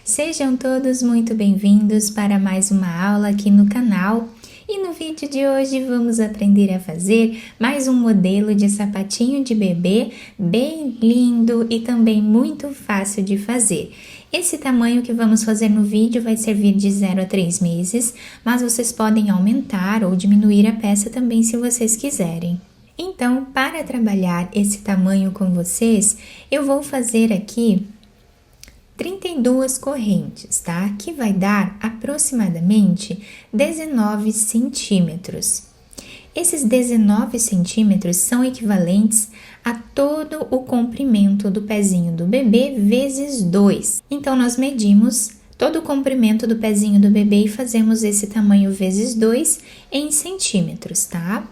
Sejam todos muito bem-vindos para mais uma aula aqui no canal. E no vídeo de hoje vamos aprender a fazer mais um modelo de sapatinho de bebê bem lindo e também muito fácil de fazer. Esse tamanho que vamos fazer no vídeo vai servir de 0 a 3 meses, mas vocês podem aumentar ou diminuir a peça também se vocês quiserem. Então, para trabalhar esse tamanho com vocês, eu vou fazer aqui 32 correntes, tá? Que vai dar aproximadamente 19 centímetros. Esses 19 centímetros são equivalentes a todo o comprimento do pezinho do bebê vezes 2. Então, nós medimos todo o comprimento do pezinho do bebê e fazemos esse tamanho vezes 2 em centímetros, tá?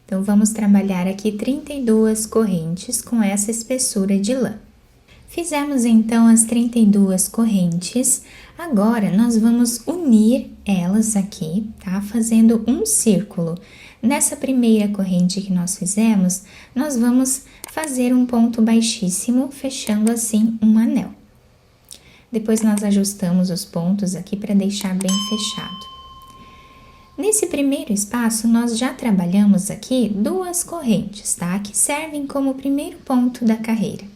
Então, vamos trabalhar aqui 32 correntes com essa espessura de lã. Fizemos então as 32 correntes, agora nós vamos unir elas aqui, tá? Fazendo um círculo. Nessa primeira corrente que nós fizemos, nós vamos fazer um ponto baixíssimo, fechando assim um anel. Depois nós ajustamos os pontos aqui para deixar bem fechado. Nesse primeiro espaço, nós já trabalhamos aqui 2 correntes, tá? Que servem como primeiro ponto da carreira.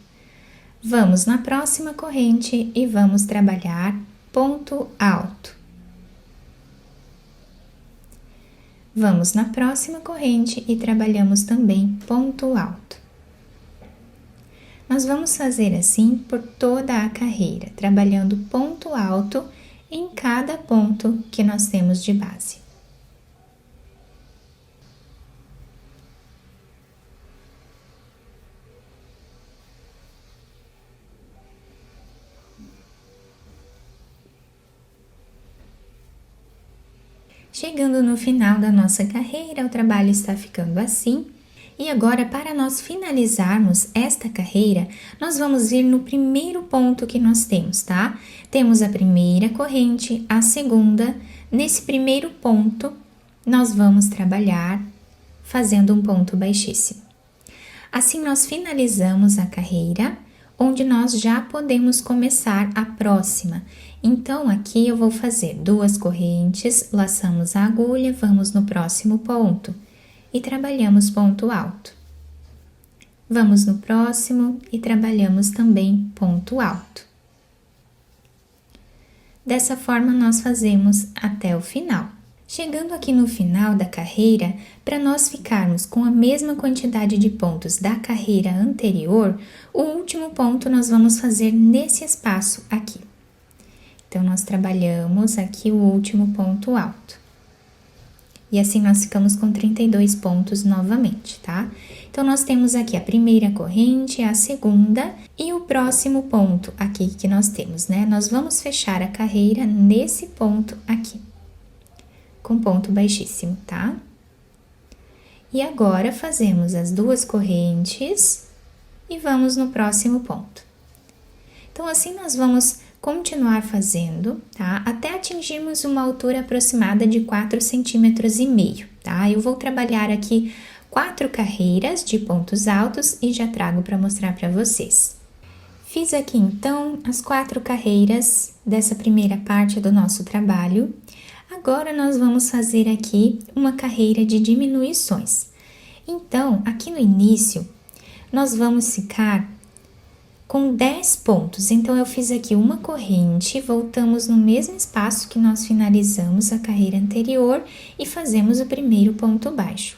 Vamos na próxima corrente e vamos trabalhar ponto alto. Vamos na próxima corrente e trabalhamos também ponto alto. Nós vamos fazer assim por toda a carreira, trabalhando ponto alto em cada ponto que nós temos de base. Chegando no final da nossa carreira, o trabalho está ficando assim. E agora, para nós finalizarmos esta carreira, nós vamos vir no primeiro ponto que nós temos, tá? Temos a primeira corrente, a segunda. Nesse primeiro ponto, nós vamos trabalhar fazendo um ponto baixíssimo. Assim, nós finalizamos a carreira, onde nós já podemos começar a próxima. Então, aqui eu vou fazer 2 correntes, laçamos a agulha, vamos no próximo ponto e trabalhamos ponto alto. Vamos no próximo e trabalhamos também ponto alto. Dessa forma, nós fazemos até o final. Chegando aqui no final da carreira, para nós ficarmos com a mesma quantidade de pontos da carreira anterior, o último ponto nós vamos fazer nesse espaço aqui. Então, nós trabalhamos aqui o último ponto alto. E assim, nós ficamos com 32 pontos novamente, tá? Então, nós temos aqui a primeira corrente, a segunda e o próximo ponto aqui que nós temos, né? Nós vamos fechar a carreira nesse ponto aqui, com ponto baixíssimo, tá? E agora, fazemos as 2 correntes e vamos no próximo ponto. Então, assim, nós vamos continuar fazendo, tá? Até atingirmos uma altura aproximada de 4,5 centímetros, tá? Eu vou trabalhar aqui 4 carreiras de pontos altos e já trago para mostrar para vocês. Fiz aqui, então, as 4 carreiras dessa primeira parte do nosso trabalho. Agora, nós vamos fazer aqui uma carreira de diminuições. Então, aqui no início, nós vamos ficar com 10 pontos. Então, eu fiz aqui uma corrente, voltamos no mesmo espaço que nós finalizamos a carreira anterior e fazemos o primeiro ponto baixo.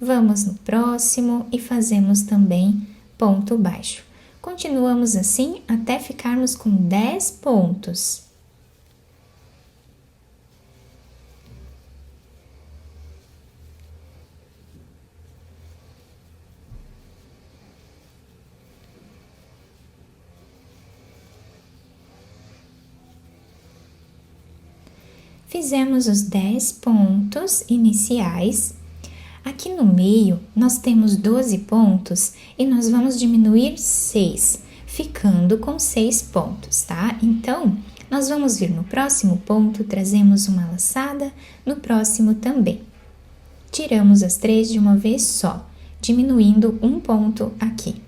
Vamos no próximo e fazemos também ponto baixo. Continuamos assim até ficarmos com 10 pontos. Fizemos os 10 pontos iniciais. Aqui no meio, nós temos 12 pontos e nós vamos diminuir 6, ficando com 6 pontos, tá? Então, nós vamos vir no próximo ponto, trazemos uma laçada, no próximo também. Tiramos as 3 de uma vez só, diminuindo um ponto aqui.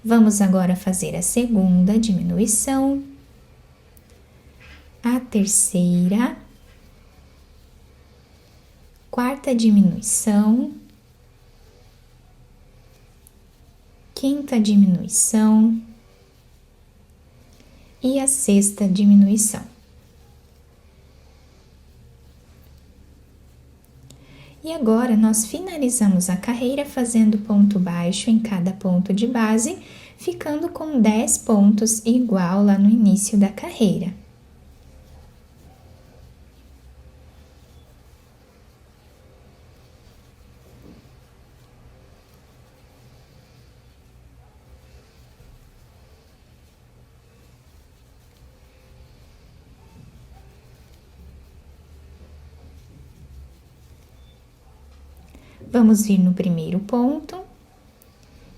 Vamos agora fazer a segunda diminuição. a terceira, quarta diminuição, quinta diminuição e a sexta diminuição. E agora, nós finalizamos a carreira fazendo ponto baixo em cada ponto de base, ficando com 10 pontos igual lá no início da carreira. Vamos vir no primeiro ponto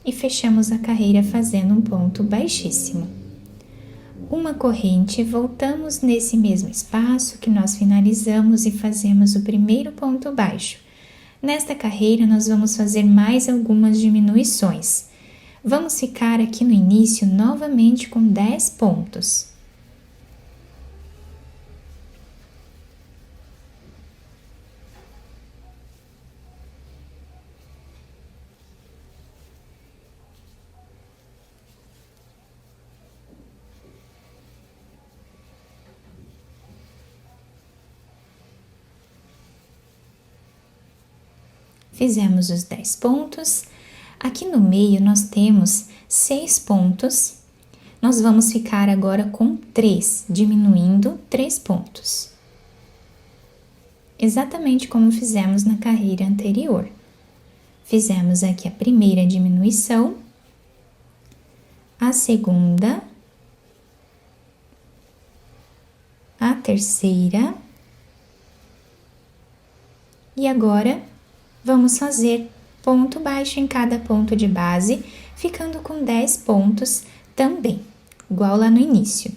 e fechamos a carreira fazendo um ponto baixíssimo. Uma corrente, voltamos nesse mesmo espaço que nós finalizamos e fazemos o primeiro ponto baixo. Nesta carreira, nós vamos fazer mais algumas diminuições. Vamos ficar aqui no início novamente com 10 pontos. Fizemos os 10 pontos. Aqui no meio nós temos 6 pontos. Nós vamos ficar agora com 3, diminuindo 3 pontos. Exatamente como fizemos na carreira anterior. Fizemos aqui a primeira diminuição, a segunda, a terceira e agora vamos fazer ponto baixo em cada ponto de base, ficando com 10 pontos também, igual lá no início.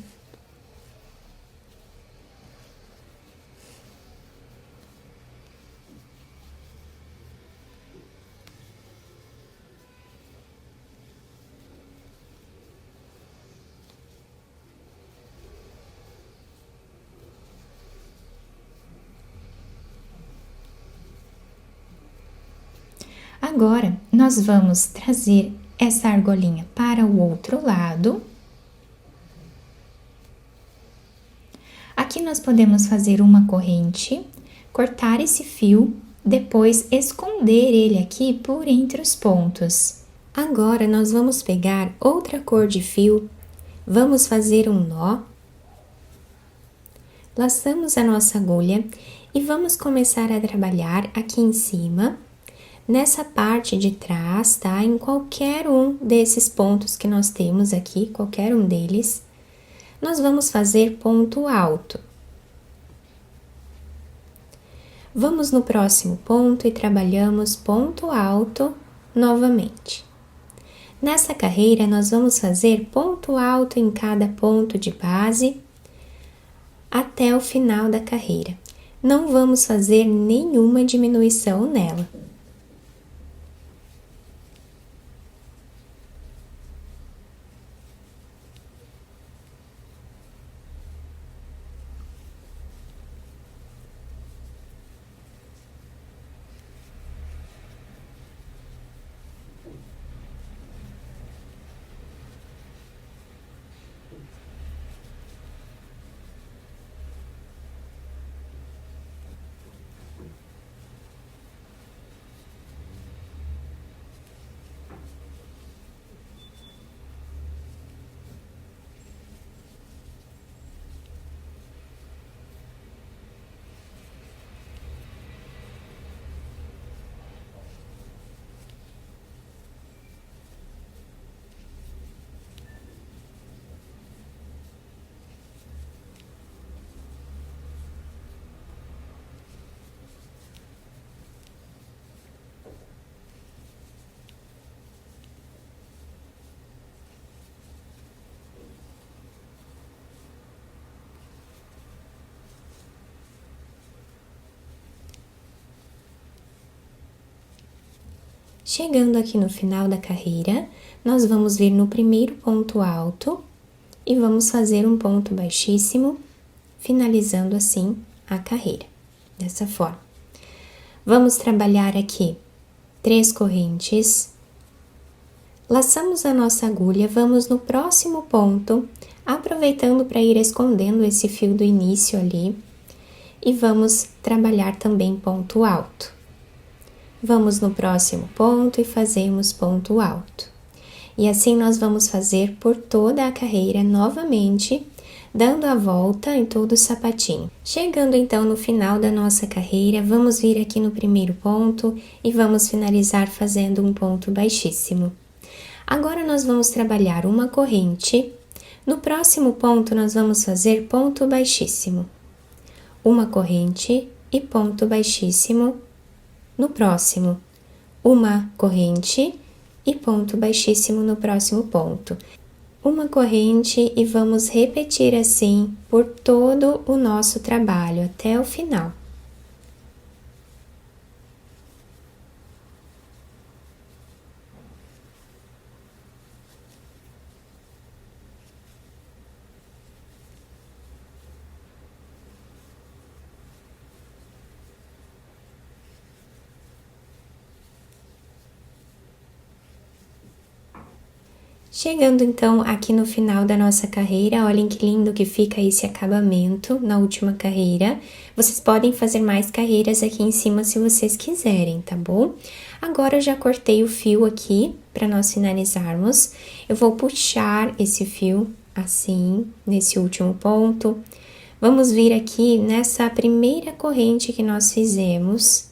Agora, nós vamos trazer essa argolinha para o outro lado. Aqui nós podemos fazer uma corrente, cortar esse fio, depois esconder ele aqui por entre os pontos. Agora, nós vamos pegar outra cor de fio, vamos fazer um nó, laçamos a nossa agulha e vamos começar a trabalhar aqui em cima, nessa parte de trás, tá? Em qualquer um desses pontos que nós temos aqui, qualquer um deles, nós vamos fazer ponto alto. Vamos no próximo ponto e trabalhamos ponto alto novamente. Nessa carreira, nós vamos fazer ponto alto em cada ponto de base até o final da carreira. Não vamos fazer nenhuma diminuição nela. Chegando aqui no final da carreira, nós vamos vir no primeiro ponto alto e vamos fazer um ponto baixíssimo finalizando assim a carreira, dessa forma. Vamos trabalhar aqui 3 correntes, laçamos a nossa agulha, vamos no próximo ponto, aproveitando para ir escondendo esse fio do início ali, e vamos trabalhar também ponto alto. Vamos no próximo ponto e fazemos ponto alto. E assim nós vamos fazer por toda a carreira novamente, dando a volta em todo o sapatinho. Chegando então no final da nossa carreira, vamos vir aqui no primeiro ponto e vamos finalizar fazendo um ponto baixíssimo. Agora nós vamos trabalhar uma corrente. No próximo ponto nós vamos fazer ponto baixíssimo. Uma corrente e ponto baixíssimo. No próximo, uma corrente e ponto baixíssimo no próximo ponto. Uma corrente e vamos repetir assim por todo o nosso trabalho até o final. Chegando então aqui no final da nossa carreira, olhem que lindo que fica esse acabamento na última carreira. Vocês podem fazer mais carreiras aqui em cima se vocês quiserem, tá bom? Agora eu já cortei o fio aqui para nós finalizarmos. Eu vou puxar esse fio assim, nesse último ponto. Vamos vir aqui nessa primeira corrente que nós fizemos.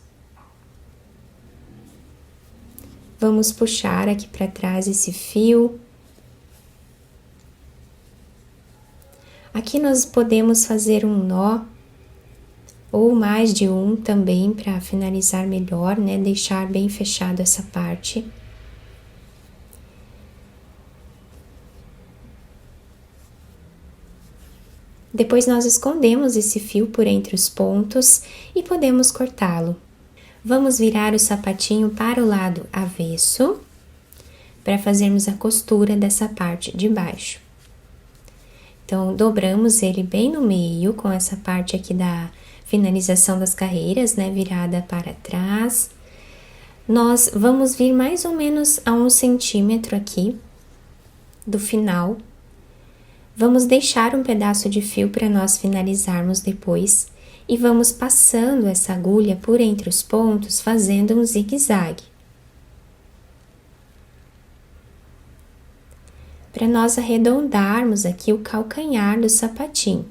Vamos puxar aqui para trás esse fio. Aqui nós podemos fazer um nó, ou mais de um também, para finalizar melhor, né? Deixar bem fechado essa parte. Depois nós escondemos esse fio por entre os pontos e podemos cortá-lo. Vamos virar o sapatinho para o lado avesso, para fazermos a costura dessa parte de baixo. Então, dobramos ele bem no meio, com essa parte aqui da finalização das carreiras, né, virada para trás. Nós vamos vir mais ou menos a 1 centímetro aqui do final. Vamos deixar um pedaço de fio para nós finalizarmos depois e vamos passando essa agulha por entre os pontos, fazendo um zigue-zague. Para nós arredondarmos aqui o calcanhar do sapatinho.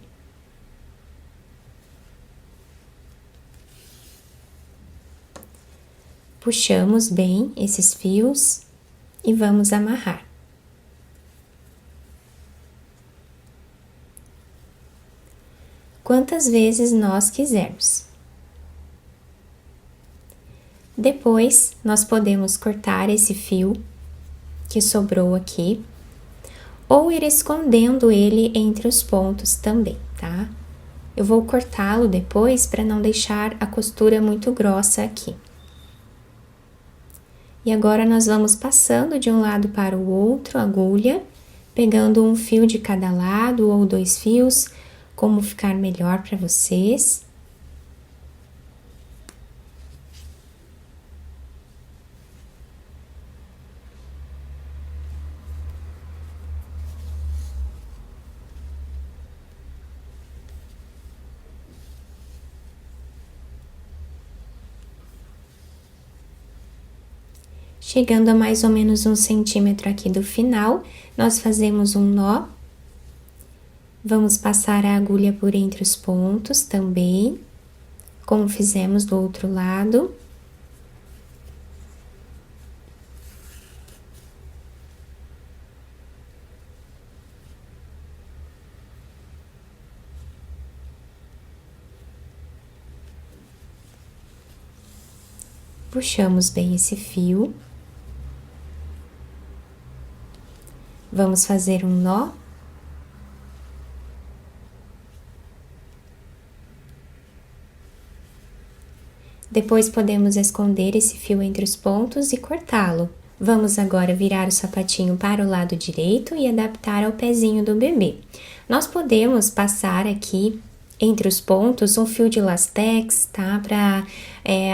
Puxamos bem esses fios e vamos amarrar. Quantas vezes nós quisermos. Depois, nós podemos cortar esse fio que sobrou aqui, ou ir escondendo ele entre os pontos também, tá? Eu vou cortá-lo depois para não deixar a costura muito grossa aqui. E agora nós vamos passando de um lado para o outro a agulha, pegando um fio de cada lado ou 2 fios, como ficar melhor para vocês. Chegando a mais ou menos 1 centímetro aqui do final, nós fazemos um nó. Vamos passar a agulha por entre os pontos também, como fizemos do outro lado. Puxamos bem esse fio. Vamos fazer um nó. Depois podemos esconder esse fio entre os pontos e cortá-lo. Vamos agora virar o sapatinho para o lado direito e adaptar ao pezinho do bebê. Nós podemos passar aqui entre os pontos um fio de lastex, tá? Para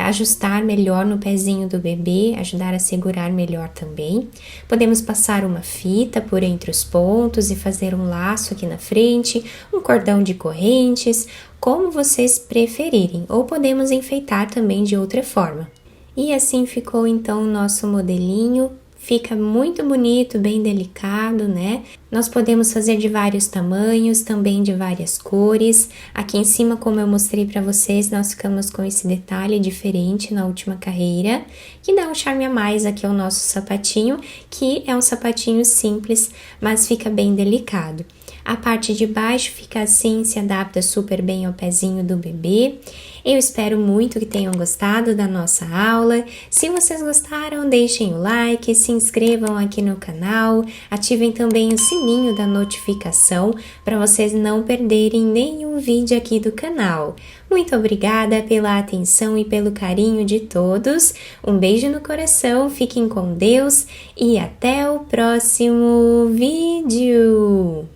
ajustar melhor no pezinho do bebê, ajudar a segurar melhor também. Podemos passar uma fita por entre os pontos e fazer um laço aqui na frente, um cordão de correntes, como vocês preferirem, ou podemos enfeitar também de outra forma. E assim ficou então o nosso modelinho. Fica muito bonito, bem delicado, né? Nós podemos fazer de vários tamanhos, também de várias cores. Aqui em cima, como eu mostrei para vocês, nós ficamos com esse detalhe diferente na última carreira, que dá um charme a mais aqui ao nosso sapatinho, que é um sapatinho simples, mas fica bem delicado. A parte de baixo fica assim, se adapta super bem ao pezinho do bebê. Eu espero muito que tenham gostado da nossa aula. Se vocês gostaram, deixem o like, se inscrevam aqui no canal, ativem também o sininho da notificação para vocês não perderem nenhum vídeo aqui do canal. Muito obrigada pela atenção e pelo carinho de todos. Um beijo no coração, fiquem com Deus e até o próximo vídeo!